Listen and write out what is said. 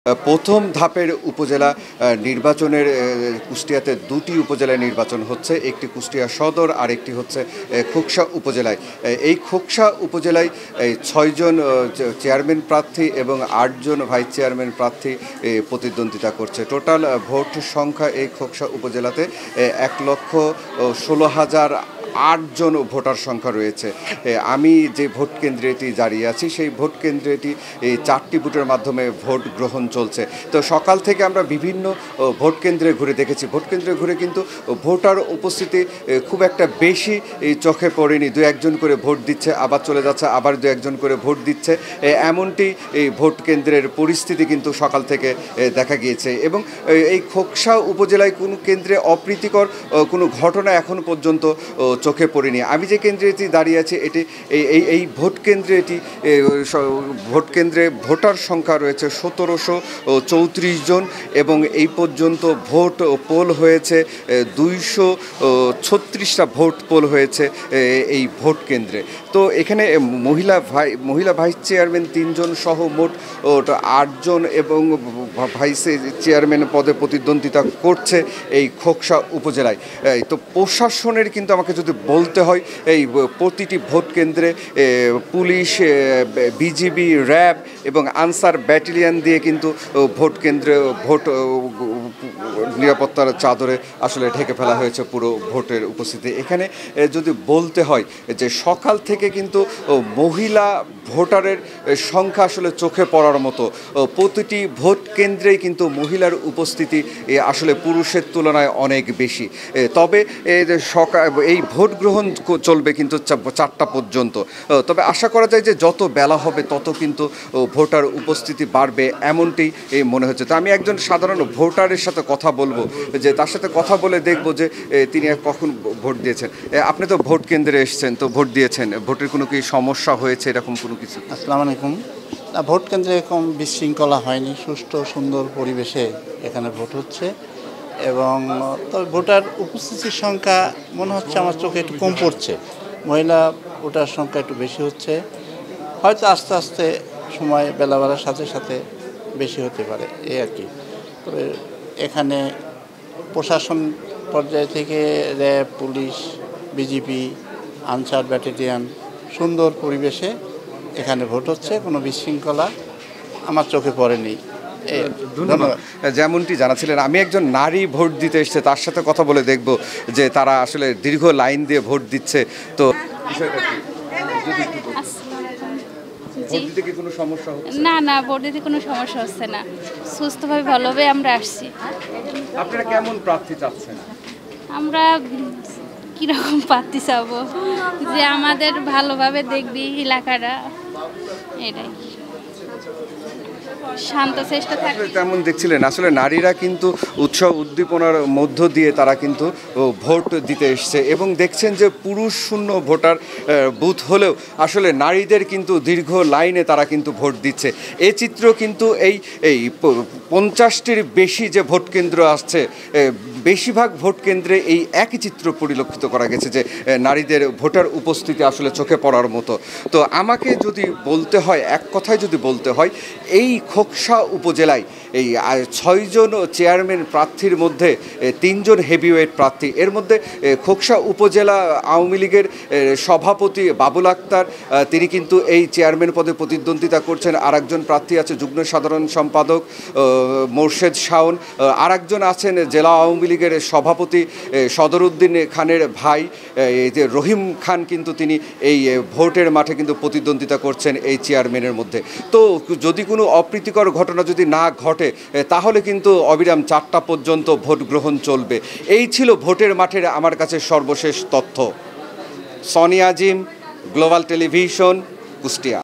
প্রথম ধাপের উপজেলা নির্বাচনের কুষ্টিয়াতে দুটি উপজেলায় নির্বাচন হচ্ছে, একটি কুষ্টিয়া সদর আর একটি হচ্ছে খোকসা উপজেলায়। এই খোকসা উপজেলায় ৬ জন চেয়ারম্যান প্রার্থী এবং ৮ জন ভাইস চেয়ারম্যান প্রার্থী প্রতিদ্বন্দ্বিতা করছে। টোটাল ভোট সংখ্যা এই খোকসা উপজেলাতে ১,১৬,০৮ জন ভোটার সংখ্যা রয়েছে। আমি যে ভোট কেন্দ্রেটি দাঁড়িয়ে আছি সেই ভোট কেন্দ্রেটি ৪টি বুথের মাধ্যমে ভোট গ্রহণ চলছে। তো সকাল থেকে আমরা বিভিন্ন ভোট কেন্দ্রে ঘুরে দেখেছি। ভোট কেন্দ্রে ঘুরে কিন্তু ভোটার উপস্থিতি খুব একটা বেশি চোখে পড়েনি। দু একজন করে ভোট দিচ্ছে, আবার চলে যাচ্ছে, আবার দু একজন করে ভোট দিচ্ছে, এমনটি এই ভোট কেন্দ্রের পরিস্থিতি কিন্তু সকাল থেকে দেখা গিয়েছে। এবং এই খোকসা উপজেলায় কোনো কেন্দ্রে অপ্রীতিকর কোনো ঘটনা এখন পর্যন্ত চোখে পড়েনি। আমি যে কেন্দ্রেটি দাঁড়িয়ে আছি এটি এই ভোট কেন্দ্রে ভোটার সংখ্যা রয়েছে ১৭৩৪ জন এবং এই পর্যন্ত ভোট পোল হয়েছে ২৩৬টা ভোট পোল হয়েছে এই ভোট কেন্দ্রে। তো এখানে মহিলা ভাইস চেয়ারম্যান ৩ জন সহ মোট ৮ জন এবং ভাইস চেয়ারম্যান পদে প্রতিদ্বন্দ্বিতা করছে এই খোকসা উপজেলায়। তো প্রশাসনের কিন্তু আমাকে যদি বলতে হয়, এই প্রতিটি ভোট কেন্দ্রে পুলিশ, বিজিবি, র্যাব এবং আনসার ব্যাটালিয়ন দিয়ে কিন্তু ভোট কেন্দ্রে নিরাপত্তার চাদরে আসলে ঢেকে ফেলা হয়েছে পুরো ভোটের উপস্থিতি। এখানে যদি বলতে হয় যে সকাল থেকে কিন্তু মহিলা ভোটারের সংখ্যা আসলে চোখে পড়ার মতো। প্রতিটি ভোট কেন্দ্রেই কিন্তু মহিলার উপস্থিতি আসলে পুরুষের তুলনায় অনেক বেশি। তবে এই ভোট গ্রহণ চলবে কিন্তু ৪টা পর্যন্ত। তবে আশা করা যায় যে যত বেলা হবে তত কিন্তু ভোটার উপস্থিতি বাড়বে, এমনটি মনে হচ্ছে। তো আমি একজন সাধারণ ভোটারের সাথে কথা বলবো, যে তার সাথে কথা বলে দেখব যে তিনি কখন ভোট দিয়েছেন। আপনি তো ভোট কেন্দ্রে এসেছেন, তো ভোট দিয়েছেন, ভোটের কোনো কি সমস্যা হয়েছে এরকম কোনো কিছু? আসসালামু আলাইকুম। ভোট কেন্দ্রে এরকম বিশৃঙ্খলা হয়নি, সুষ্ঠু সুন্দর পরিবেশে এখানে ভোট হচ্ছে এবং তবে ভোটার উপস্থিতির সংখ্যা মনে হচ্ছে আমার চোখে একটু কম পড়ছে। মহিলা ভোটার সংখ্যা একটু বেশি হচ্ছে, হয়তো আস্তে আস্তে সময় বেলা বাড়ার সাথে সাথে বেশি হতে পারে, এই আর কি। তবে এখানে প্রশাসন পর্যায় থেকে RAB, police, BGB, answer battalion সুন্দর পরিবেশে এখানে ভোট হচ্ছে, কোনো বিশৃঙ্খলা আমার চোখে পড়েনি। ধন্যবাদ। যেমনটি জানাছিলেন, আমি একজন নারী ভোট দিতে এসছে, তার সাথে কথা বলে দেখব যে তারা আসলে দীর্ঘ লাইন দিয়ে ভোট দিচ্ছে। তো না, ভোট দিতে কোনো সমস্যা হচ্ছে না, সুস্থভাবে ভালোভাবে আমরা আসছি। আপনারা কেমন প্রার্থী চাচ্ছেন? আমরা কিরকম প্রার্থী চাবো যে আমাদের ভালোভাবে দেখবি এলাকাটা, এটাই শান্ত চেষ্টা থাকে। তেমন দেখছিলেন আসলে নারীরা কিন্তু উৎসব উদ্দীপনার মধ্য দিয়ে তারা কিন্তু ভোট দিতে এসছে এবং দেখছেন যে পুরুষ শূন্য ভোটার বুথ হলেও আসলে নারীদের কিন্তু দীর্ঘ লাইনে তারা কিন্তু ভোট দিচ্ছে। এই চিত্র কিন্তু এই 50টির বেশি যে ভোট কেন্দ্র আসছে, বেশিরভাগ ভোট কেন্দ্রে এই একই চিত্র পরিলক্ষিত করা গেছে যে নারীদের ভোটার উপস্থিতি আসলে চোখে পড়ার মতো। তো আমাকে যদি বলতে হয়, এক কথায় যদি বলতে হয়, এই খোকসা উপজেলায় এই 6 জন চেয়ারম্যান প্রার্থীর মধ্যে 3 জন হেভিওয়েট প্রার্থী। এর মধ্যে খোকসা উপজেলা আওয়ামী লীগের সভাপতি বাবুল আক্তার, তিনি কিন্তু এই চেয়ারম্যান পদে প্রতিদ্বন্দ্বিতা করছেন। আরেকজন প্রার্থী আছে যুগ্ম সাধারণ সম্পাদক মোর্শেদ শাওন, আরেকজন আছেন জেলা আওয়ামী লীগের সভাপতি সদরউদ্দিন খানের ভাই যে রহিম খান, কিন্তু তিনি এই ভোটের মাঠে কিন্তু প্রতিদ্বন্দ্বিতা করছেন এই চেয়ারম্যানের মধ্যে। তো যদি কোনো অপ্রীতিকর ঘটনা যদি না ঘটে তাহলে কিন্তু অবিরাম 4টা পর্যন্ত ভোট গ্রহণ চলবে। এই ছিল ভোটের মাঠের আমার কাছে সর্বশেষ তথ্য। সনি আজিম, গ্লোবাল টেলিভিশন, কুষ্টিয়া।